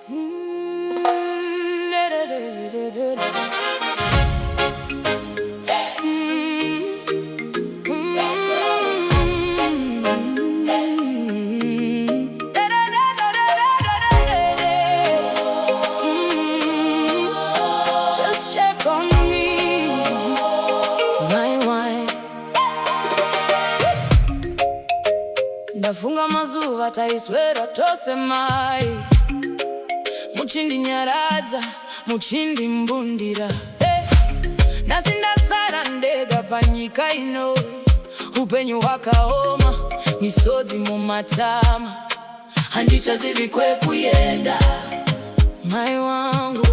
Just check on me, my wife. Ndafunga mazuva taiswera tose mai. Muchindinyaradza, muchindimbundira, nasindasara ndega panyika ino. Upenyu hwakaoma, misodzi mumatama, handichazivi kwekuyenda, mai wangu.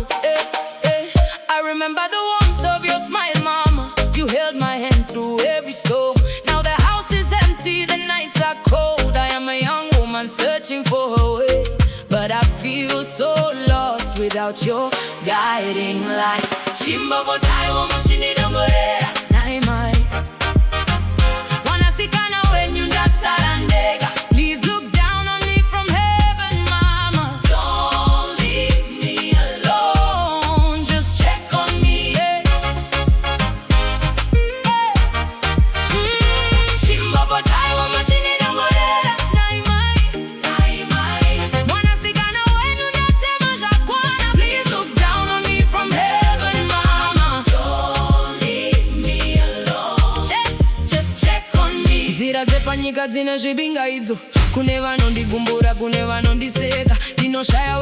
I remember the warmth of your smile, mama. You held my hand through every storm. Now the house is empty, the nights are cold. I am a young woman searching for her way, but I feel so lost without your guiding light. CHIMBOPOTAIWO, MUCHINDIDONGORERA, naimai. Wanasikana wenyu ndasara ndega. Please look down on me from heaven, mama. Don't leave me alone, just check on me. CHIMBOPOTAIWO, MUCHINDIDONGORERA, naimai. Wanasikana wenyu ndachema jakwana. Please look down on me from heaven, mama. Don't leave me alone, just check on me. Nzira dzepanyika dzine zvibingaidzo. Kune vanondigumbura, kune vanondiseka. Ndinoshaya